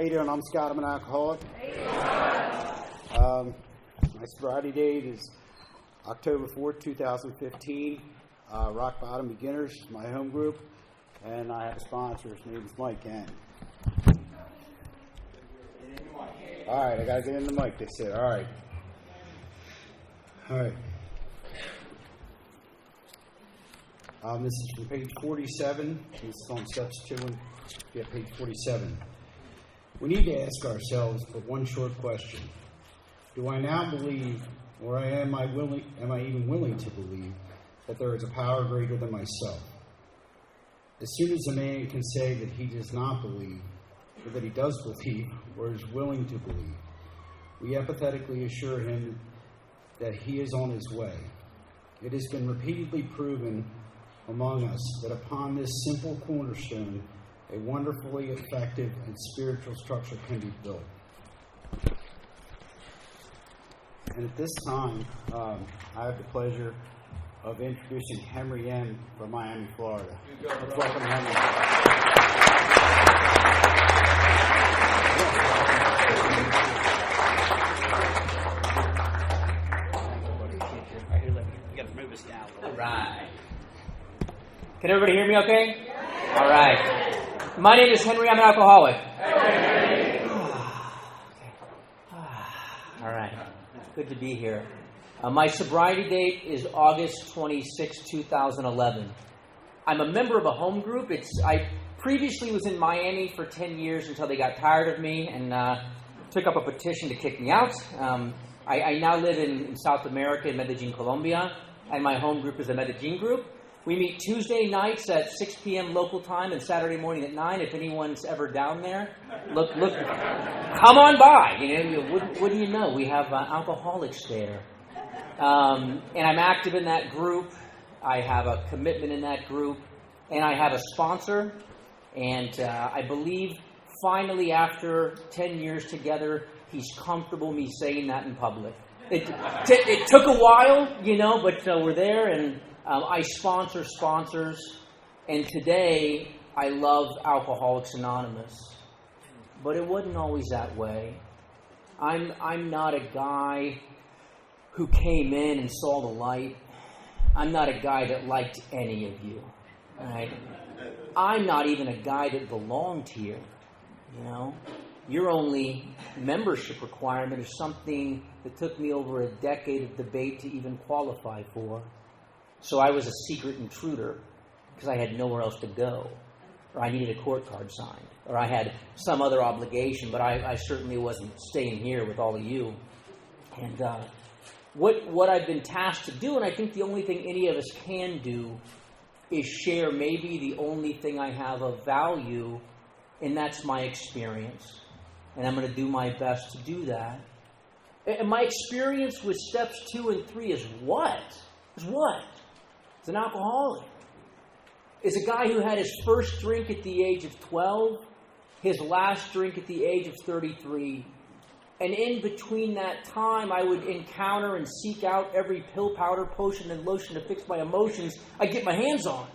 you doing? I'm Scott. I'm an alcoholic. My sobriety date is October 4th, 2015. Rock Bottom Beginners is my home group, and I have a sponsor. His name is Mike N. All right, I got to get in the mic, they said. All right. This is from page 47. This is on steps 2 and page 47. We need to ask ourselves but one short question. Do I now believe, or am I even willing to believe, that there is a power greater than myself? As soon as a man can say that he does not believe, or that he does believe, or is willing to believe, we apathetically assure him that he is on his way. It has been repeatedly proven among us that upon this simple cornerstone, a wonderfully effective and spiritual structure can be built. And at this time, I have the pleasure of introducing Henry M. from Miami, Florida. Let's welcome Henry. You got to move us down. All right. Can everybody hear me okay? All right. My name is Henry. I'm an alcoholic. All right. Good to be here. My sobriety date is August 26, 2011. I'm a member of a home group. I previously was in Miami for 10 years until they got tired of me and took up a petition to kick me out. I now live in South America, in Medellin, Colombia, and my home group is the Medellin group. We meet Tuesday nights at 6 p.m. local time and Saturday morning at 9. If anyone's ever down there, look, come on by. What do you know? We have alcoholics there. And I'm active in that group. I have a commitment in that group. And I have a sponsor. And I believe finally after 10 years together, he's comfortable me saying that in public. It took a while, but we're there. And I sponsor sponsors, and today I love Alcoholics Anonymous. But it wasn't always that way. I'm not a guy who came in and saw the light. I'm not a guy that liked any of you. Right? I'm not even a guy that belonged here. Your only membership requirement is something that took me over a decade of debate to even qualify for. So I was a secret intruder because I had nowhere else to go, or I needed a court card signed, or I had some other obligation, but I certainly wasn't staying here with all of you. And what I've been tasked to do, and I think the only thing any of us can do, is share maybe the only thing I have of value, and that's my experience. And I'm going to do my best to do that. And my experience with steps 2 and 3 is what? Is an alcoholic. Is a guy who had his first drink at the age of 12, his last drink at the age of 33. And in between that time, I would encounter and seek out every pill, powder, potion, and lotion to fix my emotions I get my hands on.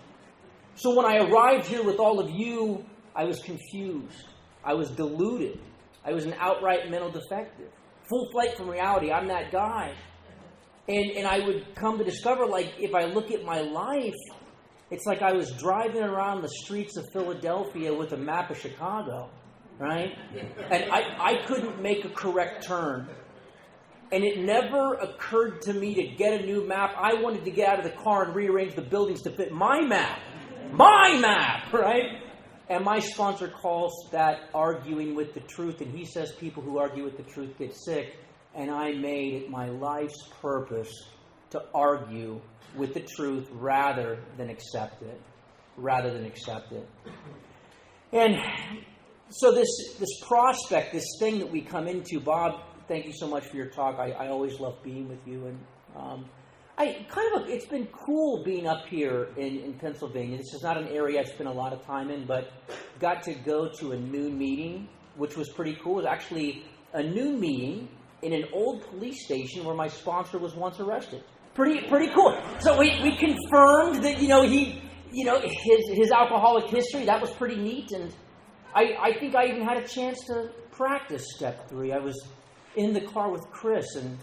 So when I arrived here with all of you, I was confused. I was deluded. I was an outright mental defective. Full flight from reality. I'm that guy. And I would come to discover, if I look at my life, it's like I was driving around the streets of Philadelphia with a map of Chicago, right? And I couldn't make a correct turn. And it never occurred to me to get a new map. I wanted to get out of the car and rearrange the buildings to fit my map. My map, right? And my sponsor calls that arguing with the truth. And he says people who argue with the truth get sick. And I made it my life's purpose to argue with the truth rather than accept it. And so this prospect, this thing that we come into, Bob, thank you so much for your talk. I always love being with you. And it's been cool being up here in Pennsylvania. This is not an area I spent a lot of time in, but got to go to a noon meeting, which was pretty cool. It was actually a noon meeting in an old police station where my sponsor was once arrested. Pretty cool. So we confirmed that his alcoholic history. That was pretty neat. And I think I even had a chance to practice step 3. I was in the car with Chris, and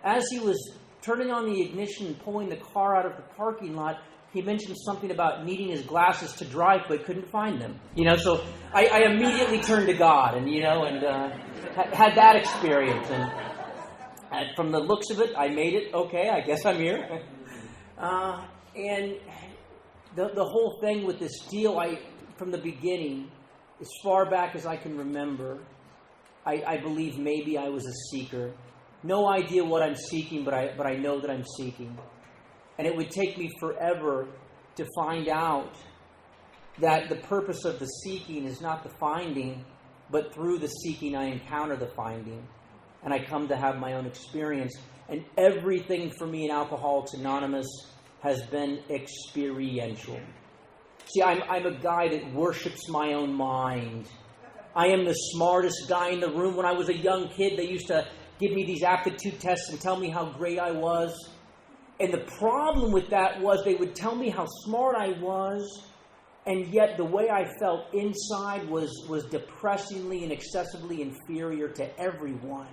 as he was turning on the ignition and pulling the car out of the parking lot, he mentioned something about needing his glasses to drive but couldn't find them. So I immediately turned to God and had that experience. And from the looks of it, I made it. Okay, I guess I'm here. And the whole thing with this deal, from the beginning, as far back as I can remember, I believe maybe I was a seeker. No idea what I'm seeking, but I know that I'm seeking. And it would take me forever to find out that the purpose of the seeking is not the finding, but through the seeking I encounter the finding. And I come to have my own experience. And everything for me in Alcoholics Anonymous has been experiential. See, I'm a guy that worships my own mind. I am the smartest guy in the room. When I was a young kid, they used to give me these aptitude tests and tell me how great I was. And the problem with that was they would tell me how smart I was, and yet the way I felt inside was depressingly and excessively inferior to everyone.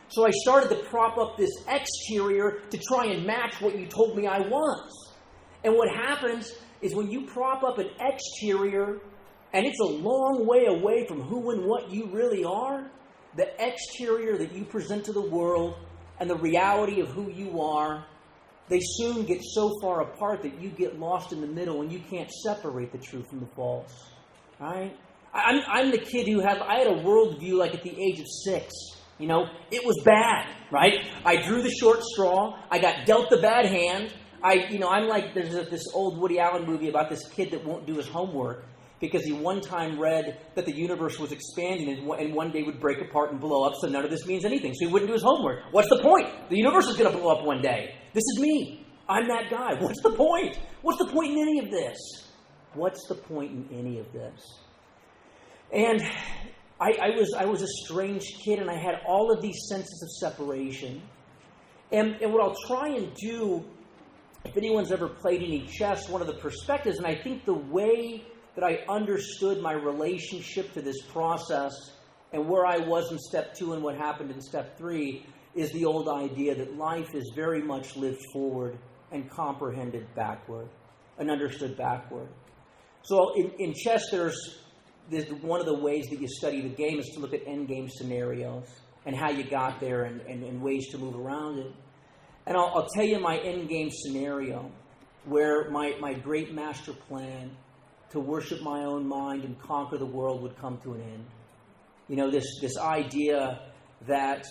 So I started to prop up this exterior to try and match what you told me I was. And what happens is when you prop up an exterior, and it's a long way away from who and what you really are, the exterior that you present to the world and the reality of who you are, they soon get so far apart that you get lost in the middle and you can't separate the true from the false. Right? I'm the kid I had a worldview like at the age of 6. It was bad, right? I drew the short straw. I got dealt the bad hand. I'm like, there's this old Woody Allen movie about this kid that won't do his homework because he one time read that the universe was expanding and one day would break apart and blow up, so none of this means anything. So he wouldn't do his homework. What's the point? The universe is going to blow up one day. This is me. I'm that guy. What's the point? What's the point in any of this? What's the point in any of this? And I was a strange kid, and I had all of these senses of separation. And what I'll try and do, if anyone's ever played any chess, one of the perspectives, and I think the way that I understood my relationship to this process and where I was in step 2 and what happened in step 3 is the old idea that life is very much lived forward and comprehended backward and understood backward. So in chess, there's one of the ways that you study the game is to look at endgame scenarios and how you got there and ways to move around it. And I'll tell you my endgame scenario where my great master plan to worship my own mind and conquer the world would come to an end. This idea that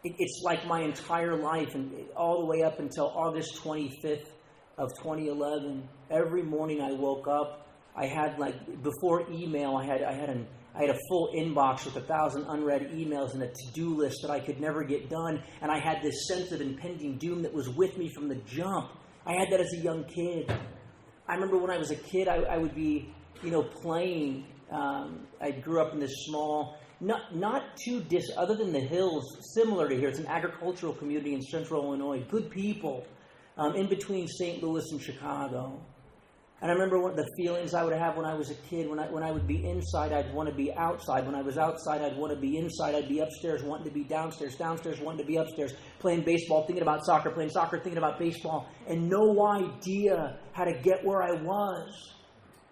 it's like my entire life, and all the way up until August 25th of 2011, every morning I woke up, I had before email, I had a full inbox with 1,000 unread emails and a to-do list that I could never get done, and I had this sense of impending doom that was with me from the jump. I had that as a young kid. I remember when I was a kid, I would be, playing. I grew up in this small, not too other than the hills, similar to here. It's an agricultural community in central Illinois. Good people, in between St. Louis and Chicago. And I remember the feelings I would have when I was a kid. When I would be inside, I'd want to be outside. When I was outside, I'd want to be inside. I'd be upstairs, wanting to be downstairs. Downstairs, wanting to be upstairs. Playing baseball, thinking about soccer. Playing soccer, thinking about baseball. And no idea how to get where I was.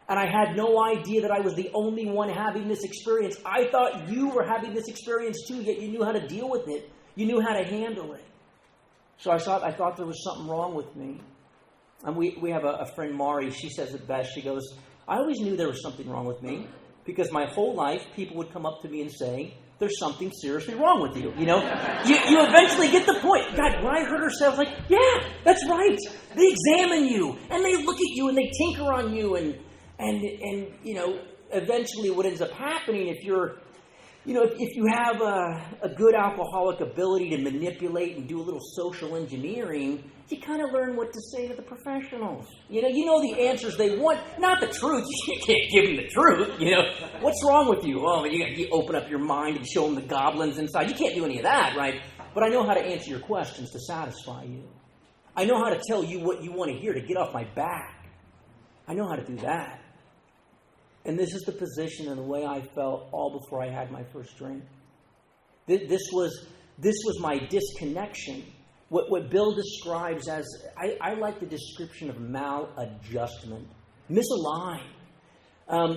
And I had no idea that I was the only one having this experience. I thought you were having this experience too, yet you knew how to deal with it. You knew how to handle it. So I thought there was something wrong with me. And we have a friend, Mari, she says it best. She goes, I always knew there was something wrong with me because my whole life people would come up to me and say, there's something seriously wrong with you. You eventually get the point. God, when I heard her say, I was like, yeah, that's right. They examine you and they look at you and they tinker on you and eventually what ends up happening if you have a good alcoholic ability to manipulate and do a little social engineering, you kind of learn what to say to the professionals. You know the answers they want, not the truth. You can't give them the truth. What's wrong with you? Oh, you open up your mind and show them the goblins inside. You can't do any of that, right? But I know how to answer your questions to satisfy you. I know how to tell you what you want to hear to get off my back. I know how to do that. And this is the position and the way I felt all before I had my first drink. This was my disconnection. What Bill describes as, I like the description of maladjustment, misaligned.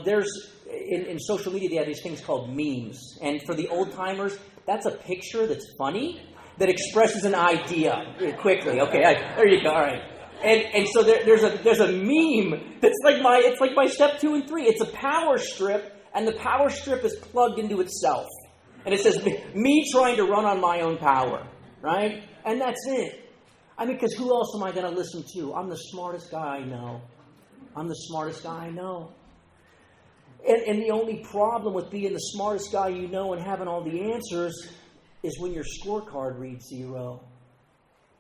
There's in social media, they have these things called memes. And for the old timers, that's a picture that's funny that expresses an idea quickly. Okay, there you go. All right. And so there's a meme that's like my step 2 and 3. It's a power strip, and the power strip is plugged into itself. And it says, me trying to run on my own power, right? And that's it. I mean, because who else am I going to listen to? I'm the smartest guy I know. I'm the smartest guy I know. And the only problem with being the smartest guy you know and having all the answers is when your scorecard reads 0.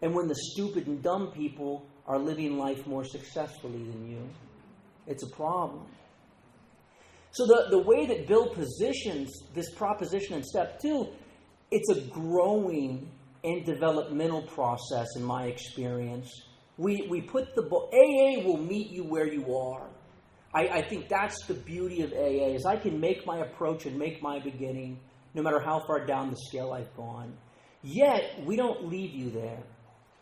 And when the stupid and dumb people are living life more successfully than you. It's a problem. So the way that Bill positions this proposition in step 2, it's a growing and developmental process in my experience. We put AA will meet you where you are. I think that's the beauty of AA, is I can make my approach and make my beginning no matter how far down the scale I've gone. Yet, we don't leave you there.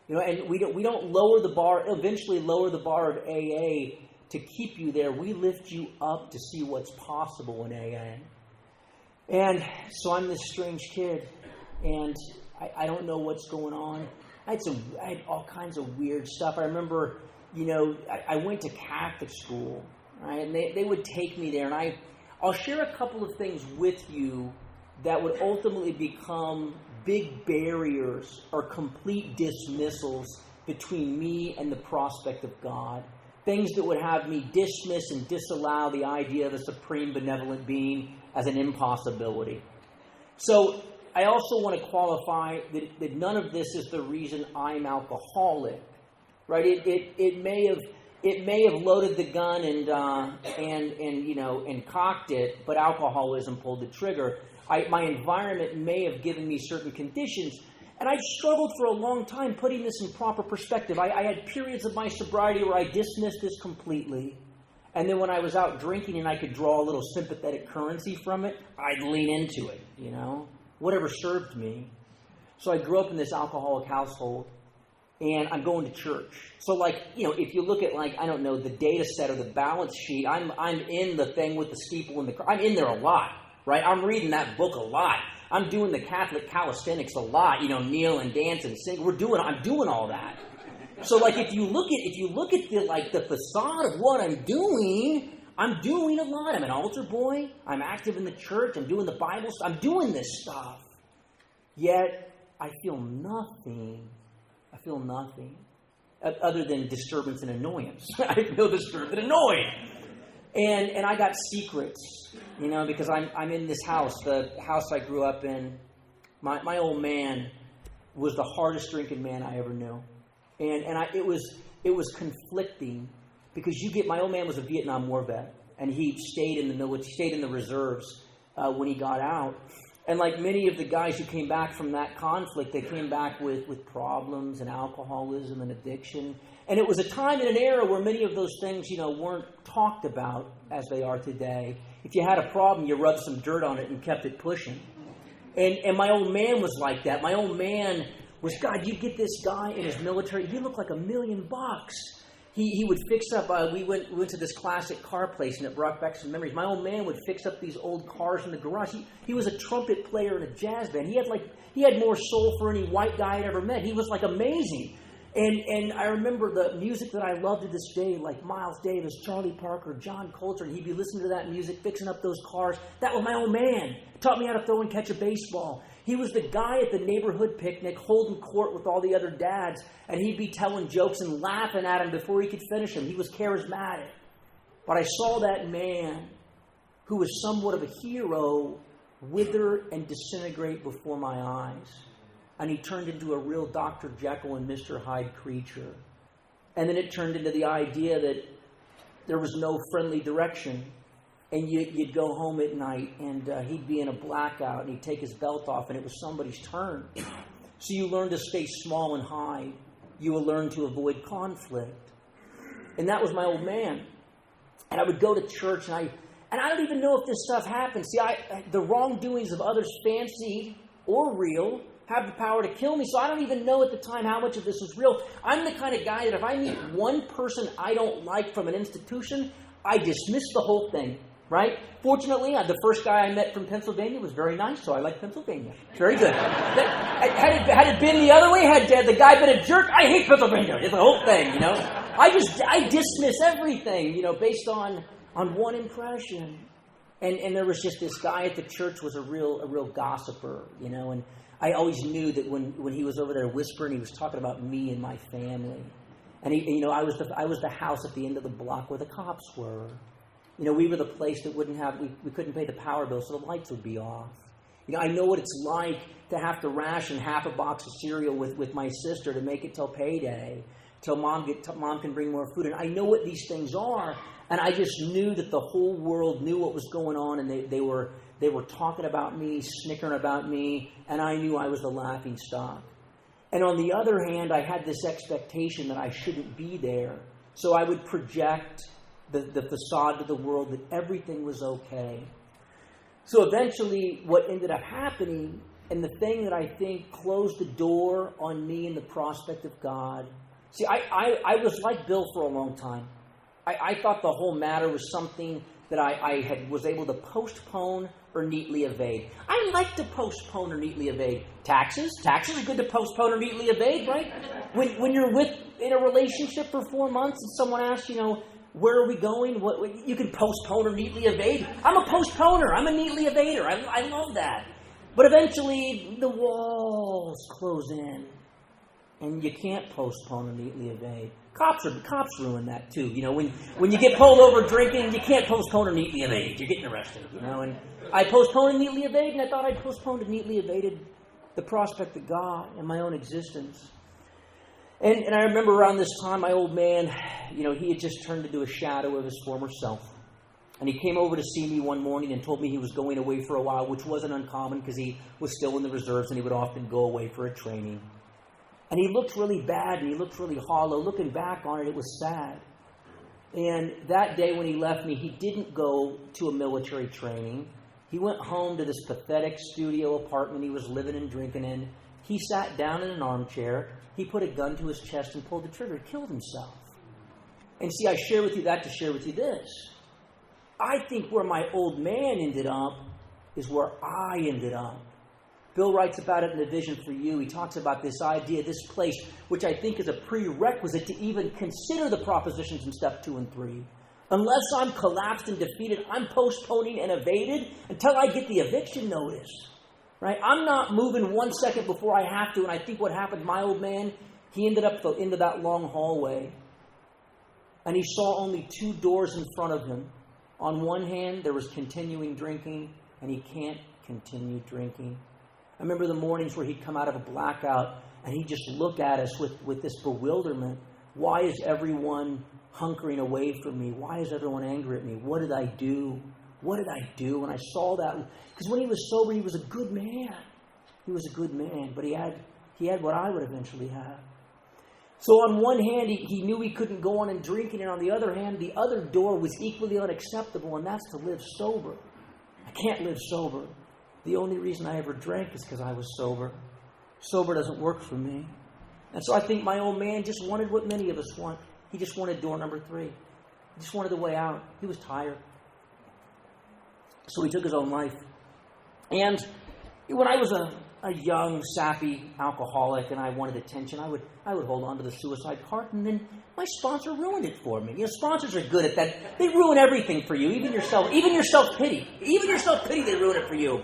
And we don't lower the bar, eventually lower the bar of AA to keep you there. We lift you up to see what's possible in AA. And so I'm this strange kid, and I don't know what's going on. I had all kinds of weird stuff. I remember, I went to Catholic school, right? And they would take me there, and I'll share a couple of things with you that would ultimately become big barriers or complete dismissals between me and the prospect of God. Things that would have me dismiss and disallow the idea of a supreme benevolent being as an impossibility. So I also want to qualify that none of this is the reason I'm alcoholic, right? It may have loaded the gun and cocked it, but alcoholism pulled the trigger. My environment may have given me certain conditions, and I struggled for a long time putting this in proper perspective. I had periods of my sobriety where I dismissed this completely, and then when I was out drinking and I could draw a little sympathetic currency from it, I'd lean into it, whatever served me. So I grew up in this alcoholic household, and I'm going to church. So if you look at the data set or the balance sheet, I'm in the thing with the steeple and I'm in there a lot. Right? I'm reading that book a lot. I'm doing the Catholic calisthenics a lot. Kneel and dance and sing. I'm doing all that. So if you look at the facade of what I'm doing a lot. I'm an altar boy. I'm active in the church. I'm doing the Bible. I'm doing this stuff. Yet I feel nothing. Other than disturbance and annoyance. I feel disturbed and annoyed. And I got secrets, because I'm in this house, the house I grew up in. My old man was the hardest drinking man I ever knew, and it was conflicting because my old man was a Vietnam War vet, and he stayed in the military, stayed in the reserves when he got out. And like many of the guys who came back from that conflict, they came back with problems and alcoholism and addiction. And it was a time and an era where many of those things, weren't talked about as they are today. If you had a problem, you rubbed some dirt on it and kept it pushing. And my old man was like that. My old man was, God, you get this guy in his military, he looked like $1 million. He would fix up, we went to this classic car place and it brought back some memories. My old man would fix up these old cars in the garage. He was a trumpet player in a jazz band. He had more soul for any white guy I'd ever met. He was amazing. And I remember the music that I loved to this day, like Miles Davis, Charlie Parker, John Coltrane. He'd be listening to that music, fixing up those cars. That was my old man. Taught me how to throw and catch a baseball. He was the guy at the neighborhood picnic holding court with all the other dads, and he'd be telling jokes and laughing at him before he could finish them. He was charismatic. But I saw that man, who was somewhat of a hero, wither and disintegrate before my eyes. And he turned into a real Dr. Jekyll and Mr. Hyde creature. And then it turned into the idea that there was no friendly direction. And you'd go home at night, and he'd be in a blackout, and he'd take his belt off, and it was somebody's turn. So you learn to stay small and hide. You will learn to avoid conflict. And that was my old man. And I would go to church, and And I don't even know if this stuff happens. See, the wrongdoings of others, fancied or real, have the power to kill me. So I don't even know at the time how much of this is real. I'm the kind of guy that if I meet one person I don't like from an institution, I dismiss the whole thing, right? Fortunately, the first guy I met from Pennsylvania was very nice, so I like Pennsylvania. It's very good. Had it been the other way, had the guy been a jerk, I hate Pennsylvania. It's the whole thing, you know. I dismiss everything, you know, based on one impression. And there was just this guy at the church was a real gossiper, you know, and I always knew that when he was over there whispering, he was talking about me and my family. And he, you know, I was the house at the end of the block where the cops were. You know, we were the place that we couldn't pay the power bill, so the lights would be off. You know, I know what it's like to have to ration half a box of cereal with my sister to make it till payday, till mom can bring more food. And I know what these things are, and I just knew that the whole world knew what was going on, and they were talking about me, snickering about me, and I knew I was the laughing stock. And on the other hand, I had this expectation that I shouldn't be there, so I would project the facade to the world that everything was okay. So eventually what ended up happening, and the thing that I think closed the door on me and the prospect of God. See, I was like Bill for a long time. I thought the whole matter was something that I was able to postpone or neatly evade. I like to postpone or neatly evade. Taxes are good to postpone or neatly evade, right? When you're in a relationship for 4 months and someone asks, you know, where are we going? What you can postpone or neatly evade. I'm a postponer. I'm a neatly evader. I love that. But eventually, the walls close in, and you can't postpone or neatly evade. Cops ruin that too. You know, when you get pulled over drinking, you can't postpone or neatly evade. You're getting arrested. You know, and I postponed and neatly evaded, and I thought I'd postponed and neatly evaded the prospect of God and my own existence. And I remember around this time, my old man, you know, he had just turned into a shadow of his former self. And he came over to see me one morning and told me he was going away for a while, which wasn't uncommon because he was still in the reserves and he would often go away for a training. And he looked really bad and he looked really hollow. Looking back on it, it was sad. And that day when he left me, he didn't go to a military training. He went home to this pathetic studio apartment he was living and drinking in. He sat down in an armchair. He put a gun to his chest and pulled the trigger. He killed himself. And see, I share with you that to share with you this. I think where my old man ended up is where I ended up. Bill writes about it in The Vision for You. He talks about this idea, this place, which I think is a prerequisite to even consider the propositions in step 2 and 3. Unless I'm collapsed and defeated, I'm postponing and evaded until I get the eviction notice. Right? I'm not moving 1 second before I have to, and I think what happened, my old man, he ended up into that long hallway, and he saw only 2 doors in front of him. On one hand, there was continuing drinking, and he can't continue drinking. I remember the mornings where he'd come out of a blackout, and he'd just look at us with this bewilderment. Why is everyone hunkering away from me? Why is everyone angry at me? What did I do? What did I do? And I saw that. Because when he was sober, he was a good man. He was a good man. But he had what I would eventually have. So on one hand, he knew he couldn't go on and drinking. And on the other hand, the other door was equally unacceptable. And that's to live sober. I can't live sober. The only reason I ever drank is because I was sober. Sober doesn't work for me. And so I think my old man just wanted what many of us want. He just wanted door number 3. He just wanted the way out. He was tired. So he took his own life. And when I was a young, sappy alcoholic and I wanted attention, I would hold on to the suicide cart, and then my sponsor ruined it for me. You know, sponsors are good at that. They ruin everything for you, even your self-pity. Even your self-pity, they ruin it for you.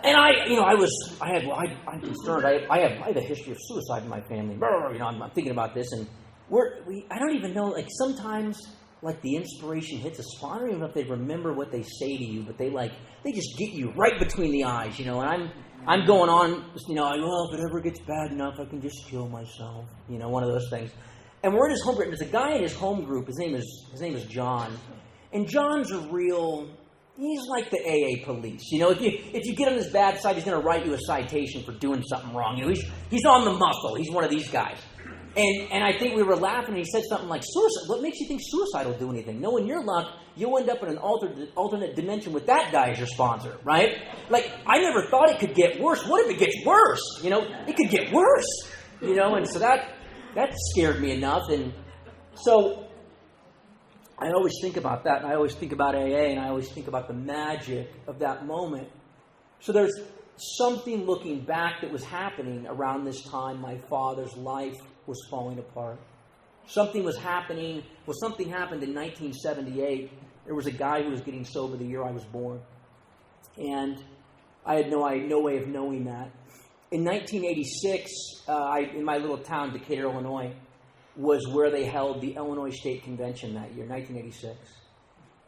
And I'm concerned. I have a history of suicide in my family. You know, I'm thinking about this, and I don't even know, like sometimes, like the inspiration hits a spot. I don't even know if they remember what they say to you, but they just get you right between the eyes, you know. And I'm going on, you know, well, if it ever gets bad enough, I can just kill myself, you know, one of those things. And we're in his home group. There's a guy in his home group. His name is John, and John's he's like the AA police, you know. If you get on his bad side, he's going to write you a citation for doing something wrong. You know, he's on the muscle. He's one of these guys. And I think we were laughing, and he said something like, suicide. What makes you think suicide will do anything? Knowing your luck, you'll end up in an alternate dimension with that guy as your sponsor, right? Like, I never thought it could get worse. What if it gets worse? You know, it could get worse. You know, and so that scared me enough. And so I always think about that, and I always think about AA, and I always think about the magic of that moment. So there's something looking back that was happening around this time my father's life was falling apart. Something happened in 1978. There was a guy who was getting sober the year I was born. And I had no way of knowing that. In 1986, in my little town, Decatur, Illinois, was where they held the Illinois State Convention that year, 1986.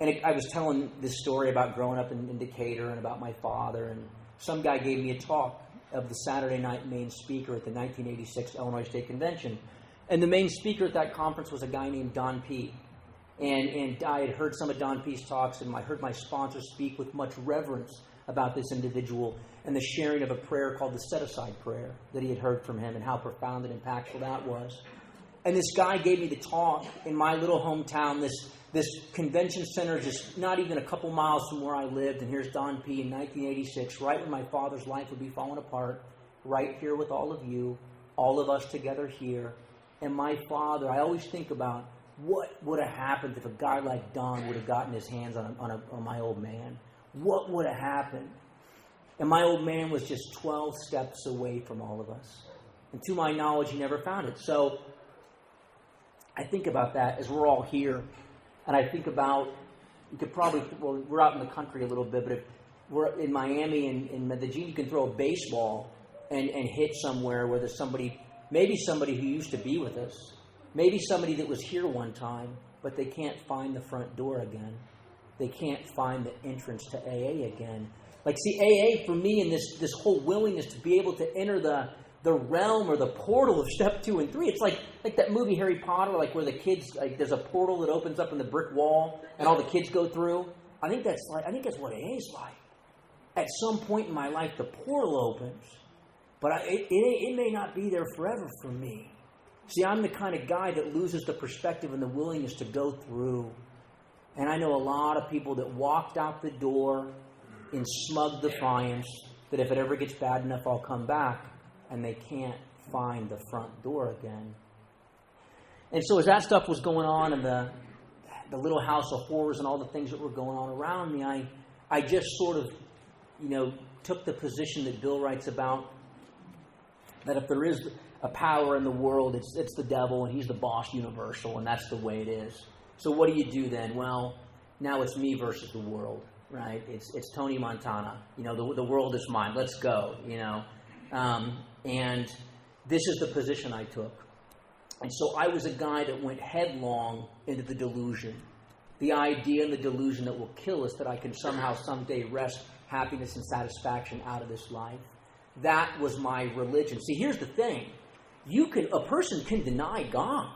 And I was telling this story about growing up in Decatur and about my father, and some guy gave me a talk of the Saturday night main speaker at the 1986 Illinois State Convention. And the main speaker at that conference was a guy named Don P. And I had heard some of Don P's talks, and I heard my sponsor speak with much reverence about this individual and the sharing of a prayer called the set-aside prayer that he had heard from him and how profound and impactful that was. And this guy gave me the talk in my little hometown, this convention center just not even a couple miles from where I lived. And here's Don P. in 1986, right when my father's life would be falling apart, right here with all of you, all of us together here. And my father, I always think about what would have happened if a guy like Don would have gotten his hands on my old man. What would have happened? And my old man was just 12 steps away from all of us. And to my knowledge, he never found it. So I think about that as we're all here. And I think about, we're out in the country a little bit, but if we're in Miami and in Medellin, you can throw a baseball and hit somewhere where there's maybe somebody who used to be with us, maybe somebody that was here one time, but they can't find the front door again. They can't find the entrance to AA again. Like, see, AA for me and this whole willingness to be able to enter the realm or the portal of step 2 and 3. It's like that movie Harry Potter, like where the kids, like there's a portal that opens up in the brick wall and all the kids go through. I think that's what AA is like. At some point in my life, the portal opens, but it may not be there forever for me. See, I'm the kind of guy that loses the perspective and the willingness to go through. And I know a lot of people that walked out the door in smug defiance that if it ever gets bad enough, I'll come back. And they can't find the front door again. And so as that stuff was going on and the little house of horrors and all the things that were going on around me, I just sort of, took the position that Bill writes about, that if there is a power in the world, it's the devil, and he's the boss universal, and that's the way it is. So what do you do then? Well, now it's me versus the world, right? It's Tony Montana. The world is mine. Let's go, And this is the position I took. And so I was a guy that went headlong into the delusion. The idea and the delusion that will kill us, that I can somehow someday wrest happiness and satisfaction out of this life. That was my religion. See, here's the thing. A person can deny God.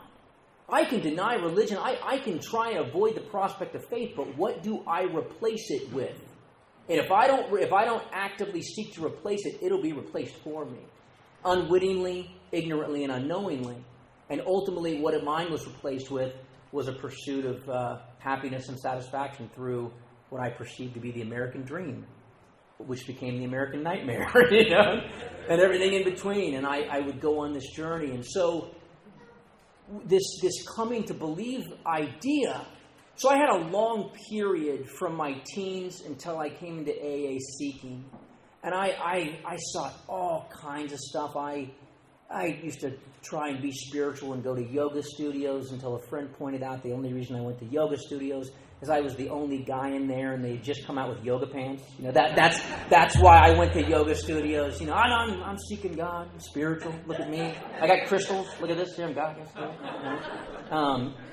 I can deny religion. I can try and avoid the prospect of faith, but what do I replace it with? And if I don't actively seek to replace it, it'll be replaced for me. Unwittingly, ignorantly, and unknowingly. And ultimately, what mine was replaced with was a pursuit of happiness and satisfaction through what I perceived to be the American dream, which became the American nightmare, and everything in between. And I would go on this journey. And so this coming to believe idea. So I had a long period from my teens until I came into AA seeking. And I sought all kinds of stuff. I used to try and be spiritual and go to yoga studios until a friend pointed out the only reason I went to yoga studios is I was the only guy in there and they had just come out with yoga pants. That's why I went to yoga studios. I'm seeking God. I'm spiritual. Look at me. I got crystals. Look at this. Here, I'm God.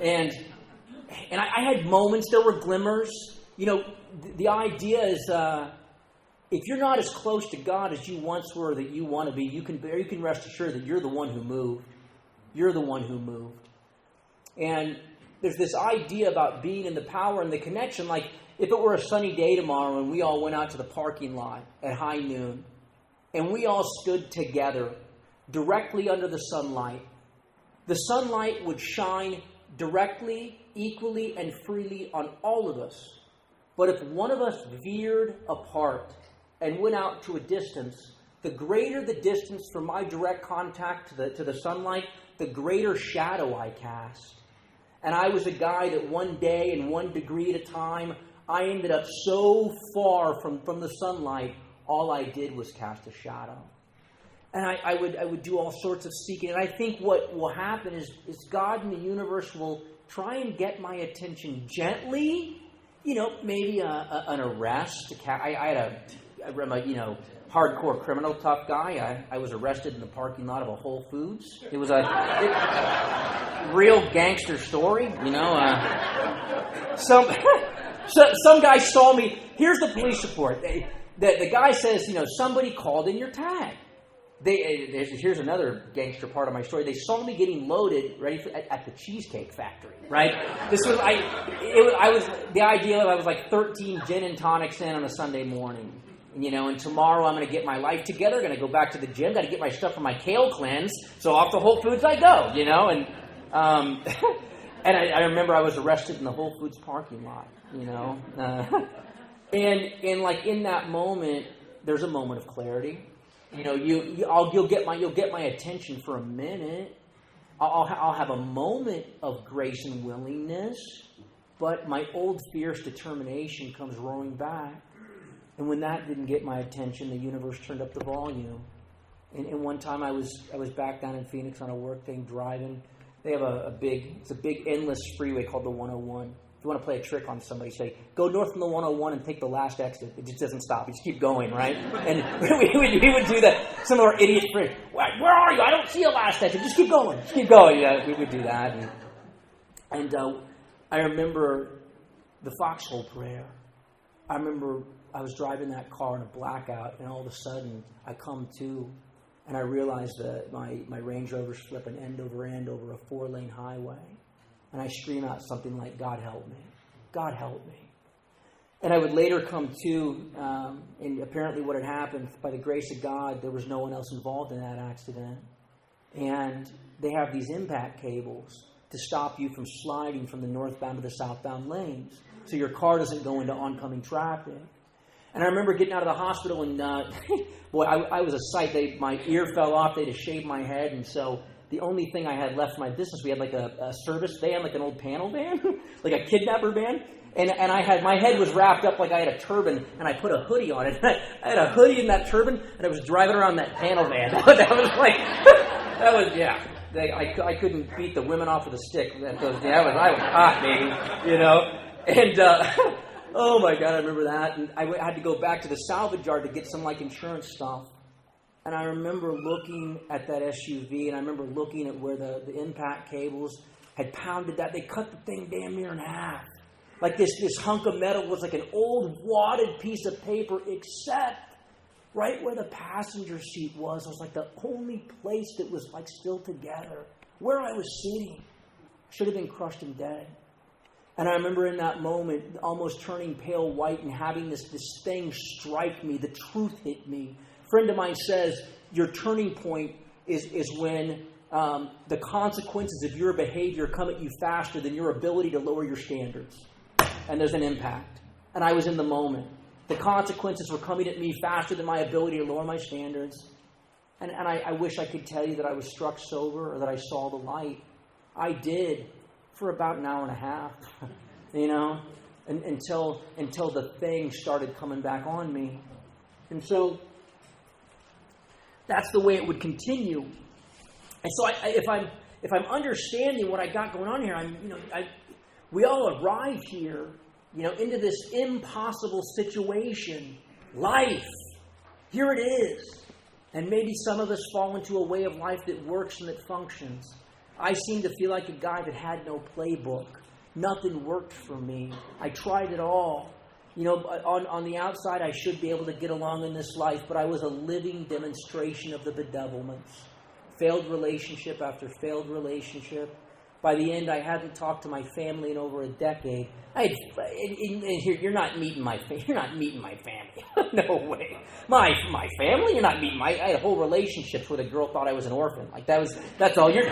And I had moments. There were glimmers. The idea is if you're not as close to God as you once were that you want to be, you can rest assured that you're the one who moved. You're the one who moved. And there's this idea about being in the power and the connection. Like if it were a sunny day tomorrow and we all went out to the parking lot at high noon and we all stood together directly under the sunlight, The sunlight would shine directly, equally, and freely on all of us. But if one of us veered apart and went out to a distance, the greater the distance from my direct contact to the sunlight, the greater shadow I cast. And I was a guy that one day and 1 degree at a time, I ended up so far from the sunlight, all I did was cast a shadow. And I would do all sorts of seeking. And I think what will happen is God in the universe will try and get my attention gently. Maybe an arrest. I remember, hardcore criminal tough guy. I was arrested in the parking lot of a Whole Foods. It was a real gangster story. Some guy saw me. Here's the police report. The guy says, somebody called in your tag. Here's another gangster part of my story. They saw me getting loaded, at the Cheesecake Factory, right? The idea I was like 13 gin and tonics in on a Sunday morning, and tomorrow I'm going to get my life together, going to go back to the gym, got to get my stuff for my kale cleanse, so off to Whole Foods I go, and and I remember I was arrested in the Whole Foods parking lot, and like in that moment, there's a moment of clarity. You'll get my attention for a minute. I'll have a moment of grace and willingness, but my old fierce determination comes roaring back. And when that didn't get my attention, the universe turned up the volume. And one time I was back down in Phoenix on a work thing driving. They have a big endless freeway called the 101. If you want to play a trick on somebody, say, go north from the 101 and take the last exit. It just doesn't stop. You just keep going, right? And we would do that. Some of our idiot friends, where are you? I don't see a last exit. Just keep going. Just keep going. Yeah, we would do that. And I remember the foxhole prayer. I remember I was driving that car in a blackout, and all of a sudden I come to, and I realized that my Range Rover's flipping end over end over a 4-lane highway. And I scream out something like, God help me. God help me. And I would later come to, and apparently what had happened, by the grace of God, there was no one else involved in that accident. And they have these impact cables to stop you from sliding from the northbound to the southbound lanes, so your car doesn't go into oncoming traffic. And I remember getting out of the hospital, and boy, I was a sight. My ear fell off. They had to shave my head, and so the only thing I had left in my business, we had like a service van, like an old panel van, like a kidnapper van. And I had, my head was wrapped up like I had a turban, and I put a hoodie on it. I had a hoodie in that turban, and I was driving around that panel van. I couldn't beat the women off with a stick. I was hot, baby, And oh my God, I remember that. And I had to go back to the salvage yard to get some insurance stuff. And I remember looking at that SUV, and I remember looking at where the impact cables had pounded that. They cut the thing damn near in half. Like this hunk of metal was like an old wadded piece of paper, except right where the passenger seat was like the only place that was still together. Where I was sitting should have been crushed and dead. And I remember in that moment almost turning pale white and having this thing strike me. The truth hit me. A friend of mine says your turning point is when the consequences of your behavior come at you faster than your ability to lower your standards. And there's an impact. And I was in the moment. The consequences were coming at me faster than my ability to lower my standards. And I wish I could tell you that I was struck sober or that I saw the light. I did for about an hour and a half, until the thing started coming back on me. And so that's the way it would continue. And so if I'm understanding what I got going on here, we all arrive here, into this impossible situation, life. Here it is. And maybe some of us fall into a way of life that works and that functions. I seem to feel like a guy that had no playbook. Nothing worked for me. I tried it all. On the outside, I should be able to get along in this life, but I was a living demonstration of the bedevilments. Failed relationship after failed relationship. By the end, I hadn't talked to my family in over a decade. You're not meeting my family. You're not meeting my family. No way. My family. You're not meeting my. I had whole relationships where the girl thought I was an orphan. Like that's all. You're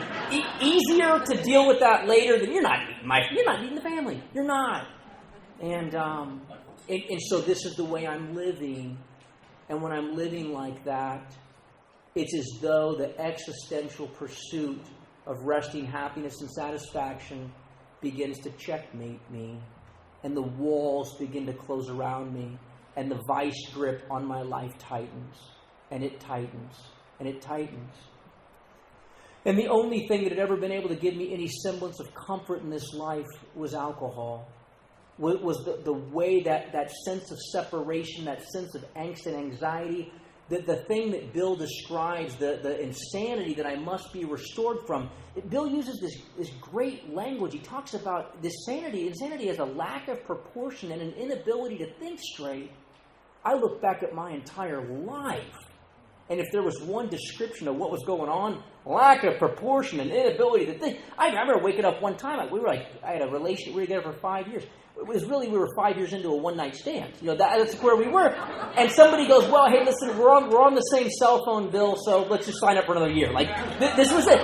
easier to deal with that later than you're not meeting the family. You're not. And so this is the way I'm living. And when I'm living like that, it's as though the existential pursuit of resting happiness and satisfaction begins to checkmate me, and the walls begin to close around me, and the vice grip on my life tightens, and it tightens, and it tightens. And the only thing that had ever been able to give me any semblance of comfort in this life was alcohol. Was the way that sense of separation, that sense of angst and anxiety, the thing that Bill describes, the insanity that I must be restored from. Bill uses this great language. He talks about this insanity. Insanity as a lack of proportion and an inability to think straight. I look back at my entire life, and if there was one description of what was going on, lack of proportion and inability to think. I remember waking up one time. I had a relationship. We were together for 5 years. It was really, we were 5 years into a one-night stand. That's where we were. And somebody goes, well, hey, listen, we're on the same cell phone, Bill, so let's just sign up for another year. This was it.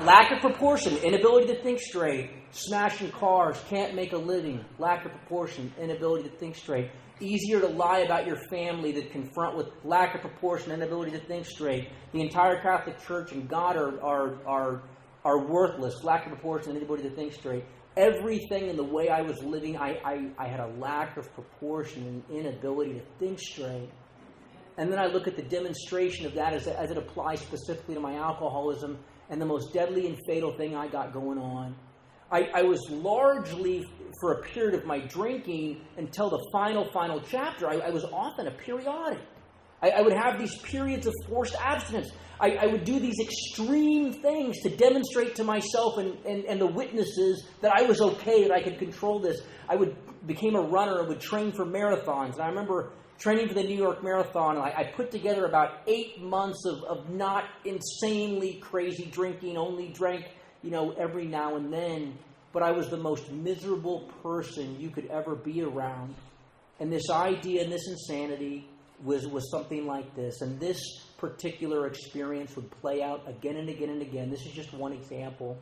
Lack of proportion, inability to think straight, smashing cars, can't make a living, lack of proportion, inability to think straight. Easier to lie about your family than confront with lack of proportion, inability to think straight. The entire Catholic Church and God are worthless, lack of proportion, inability to think straight. Everything in the way I was living, I had a lack of proportion and inability to think straight. And then I look at the demonstration of that as it applies specifically to my alcoholism and the most deadly and fatal thing I got going on. I was largely, for a period of my drinking until the final chapter, I was often a periodic. I would have these periods of forced abstinence. I would do these extreme things to demonstrate to myself and the witnesses that I was okay, that I could control this. Became a runner and would train for marathons. And I remember training for the New York Marathon. And I put together about 8 months of not insanely crazy drinking, only drank, every now and then. But I was the most miserable person you could ever be around. And this idea and this insanity was something like this. And this particular experience would play out again and again and again. This is just one example.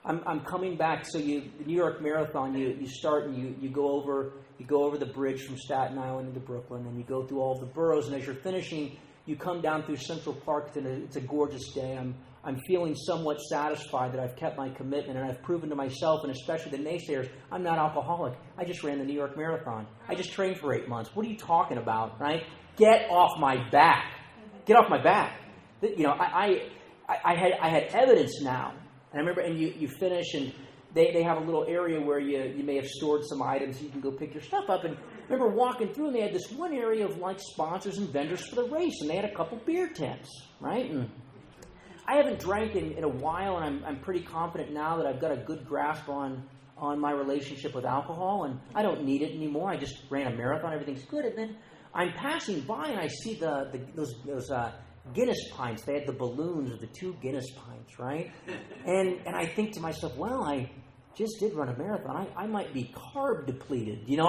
I'm coming back. So the New York Marathon, you start and you go over the bridge from Staten Island into Brooklyn, and you go through all the boroughs. And as you're finishing, you come down through Central Park. It's a gorgeous day. I'm feeling somewhat satisfied that I've kept my commitment, and I've proven to myself, and especially the naysayers, I'm not alcoholic. I just ran the New York Marathon. I just trained for 8 months. What are you talking about, right? Get off my back. Get off my back. I had evidence now. And I remember, and you finish, and they have a little area where you may have stored some items. You can go pick your stuff up. And I remember walking through, and they had this one area of sponsors and vendors for the race, and they had a couple beer tents, right? And I haven't drank in a while, and I'm pretty confident now that I've got a good grasp on my relationship with alcohol, and I don't need it anymore. I just ran a marathon. Everything's good. And then I'm passing by, and I see those Guinness pints. They had the balloons of the 2 Guinness pints, right? And I think to myself, well, I just did run a marathon. I might be carb depleted. It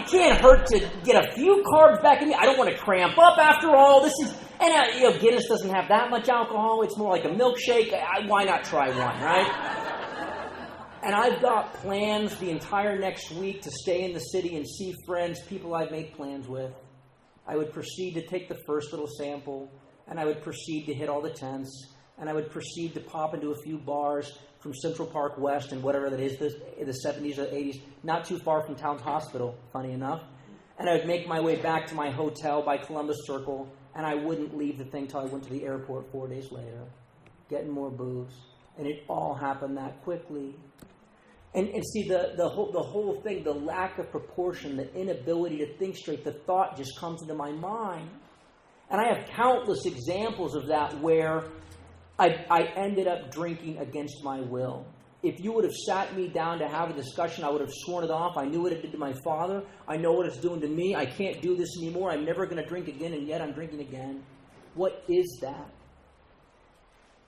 can't hurt to get a few carbs back in me. I don't want to cramp up after all. Guinness doesn't have that much alcohol. It's more like a milkshake. Why not try one, right? And I've got plans the entire next week to stay in the city and see friends, people I've made plans with. I would proceed to take the first little sample, and I would proceed to hit all the tents, and I would proceed to pop into a few bars from Central Park West and whatever that is, in the 70s or 80s, not too far from Towns Hospital, funny enough. And I would make my way back to my hotel by Columbus Circle, and I wouldn't leave the thing till I went to the airport 4 days later, getting more booze. And it all happened that quickly. And see, the whole thing, the lack of proportion, the inability to think straight, the thought just comes into my mind. And I have countless examples of that where I ended up drinking against my will. If you would have sat me down to have a discussion, I would have sworn it off. I knew what it did to my father. I know what it's doing to me. I can't do this anymore. I'm never going to drink again, and yet I'm drinking again. What is that?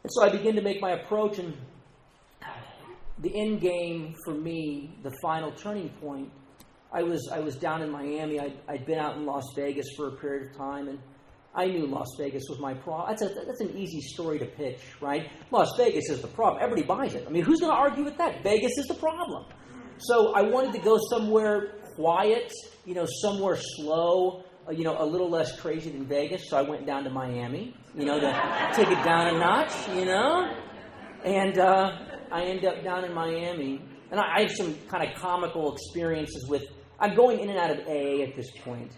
And so I begin to make my approach, and the end game for me, the final turning point, I was down in Miami. I'd been out in Las Vegas for a period of time, and I knew Las Vegas was my problem. That's an easy story to pitch, right? Las Vegas is the problem. Everybody buys it. I mean, who's going to argue with that? Vegas is the problem. So I wanted to go somewhere quiet, somewhere slow, a little less crazy than Vegas. So I went down to Miami, to take it down a notch, And I ended up down in Miami. And I have some kind of comical experiences with, I'm going in and out of AA at this point.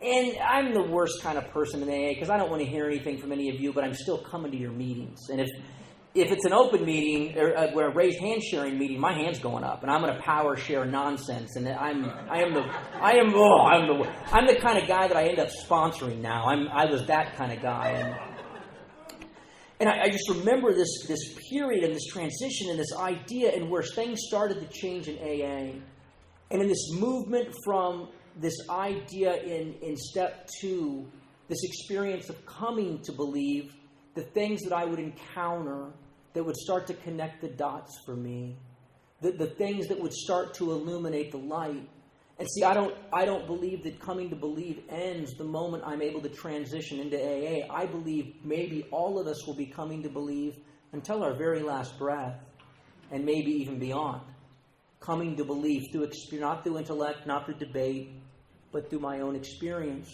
And I'm the worst kind of person in AA because I don't want to hear anything from any of you, but I'm still coming to your meetings. And if it's an open meeting or a raised hand sharing meeting, my hand's going up, and I'm going to power share nonsense. And I'm the kind of guy that I end up sponsoring now. I was that kind of guy. And I just remember this period and this transition and this idea and where things started to change in AA. And in this movement from this idea in step 2, this experience of coming to believe the things that I would encounter that would start to connect the dots for me, the things that would start to illuminate the light. And see, I don't believe that coming to believe ends the moment I'm able to transition into AA. I believe maybe all of us will be coming to believe until our very last breath, and maybe even beyond. Coming to believe through experience, not through intellect, not through debate, but through my own experience.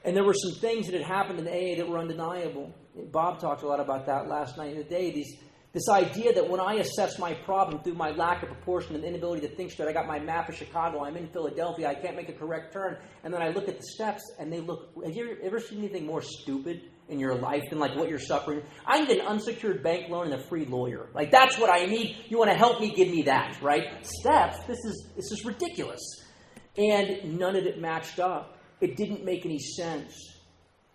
And there were some things that had happened in AA that were undeniable. Bob talked a lot about that last night and today. This idea that when I assess my problem through my lack of proportion and inability to think straight, I got my map of Chicago, I'm in Philadelphia, I can't make a correct turn, and then I look at the steps and they look, have you ever seen anything more stupid in your life than like what you're suffering? I need an unsecured bank loan and a free lawyer. Like that's what I need. You want to help me, give me that, right? Steps, this is ridiculous. And none of it matched up. It didn't make any sense.